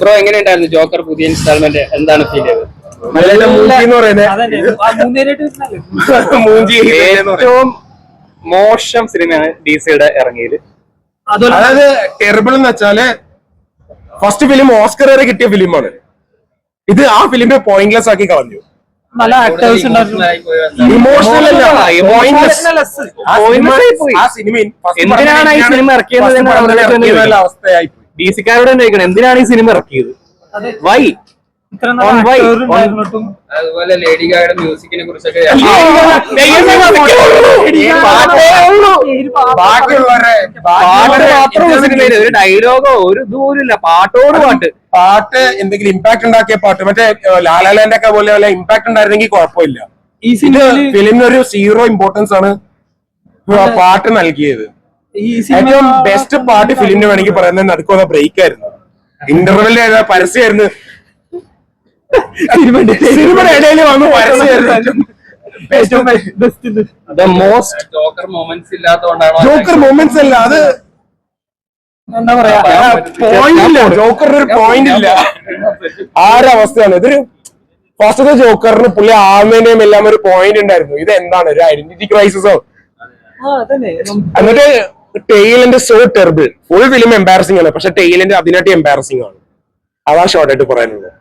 Bro എങ്ങനെയുണ്ടായിരുന്നു Joker പുതിയ instalment? എന്താണ് ഫീൽ ചെയ്തത്? ഏറ്റവും മോശം സിനിമയാണ് DC-യുടെ ഇറങ്ങിയത്. അതായത് ടെറിബിൾ എന്ന് വെച്ചാല് ഫസ്റ്റ് ഫിലിം ഓസ്കർ വരെ കിട്ടിയ ഫിലിമാണ്. ഇത് ആ ഫിലിമിനെ പോയിന്റ്ലെസ് ആക്കി കളഞ്ഞു. നല്ല ആക്ടേഴ്സ് ഇമോഷണൽ എന്തിനാണ് ഈ സിനിമ ഇറക്കിയത്? അവസ്ഥയായി DC-ക്കാരോട് തന്നെ ചോദിക്കണം, എന്തിനാണ് ഈ സിനിമ ഇറക്കിയത്? വൈ? അതുപോലെ ലേഡി ഗാഗയുടെ മ്യൂസിക്കിനെ കുറിച്ചൊക്കെ ഒരു ഡയലോഗോ ഒരു ദൂരില്ല, പാട്ടോട് പാട്ട് എന്തെങ്കിലും ഇമ്പാക്ട് ഉണ്ടാക്കിയ പാട്ട്, മറ്റേ ലാലാലാൻഡ് ഒക്കെ പോലെ ഇമ്പാക്ട് ഉണ്ടായിരുന്നെങ്കിൽ കുഴപ്പമില്ല. ഈ ഫിലിമിന് ഒരു 0 ഇമ്പോർട്ടൻസ് ആണ് പാട്ട് നൽകിയത്. ഏറ്റവും ബെസ്റ്റ് പാട്ട് ഫിലിമിന് വേണമെങ്കിൽ പറയുന്നത് നടുക്കുന്ന ബ്രേക്ക് ആയിരുന്നു. ഇന്റർവെല്ലിൽ പരസ്യമായിരുന്നു. സിനിമയുടെ ഇടയിൽ വന്ന് ജോക്കർ മൊമെന്റ്സ് ഇല്ലാത്തതുകൊണ്ടാണോ? ജോക്കർ മൊമെന്റ്സ് അല്ല, അത് എന്താ പറയാ, പോയിന്റ് ഇല്ല. ജോക്കറിന് ഒരു പോയിന്റ് ഇല്ല. ആരവസ്ഥയാണ് ഇതൊരു. ഫസ്റ്റത്തെ ജോക്കറിന് പുള്ളി ആവുന്നതിന്റെയും എല്ലാം ഒരു പോയിന്റ് ഉണ്ടായിരുന്നു. ഇത് എന്താണ്, ഒരു ഐഡന്റിറ്റി ക്രൈസിസോ? എന്നിട്ട് ടെയിലിന്റെ so terrible. Full film embarrassing ആണ്, പക്ഷെ ടെയിലിന്റെ അതിനായിട്ട് എംബാരസിംഗ് ആണ്. അതാ ഷോർട്ടായിട്ട് പറയാനുള്ളത്.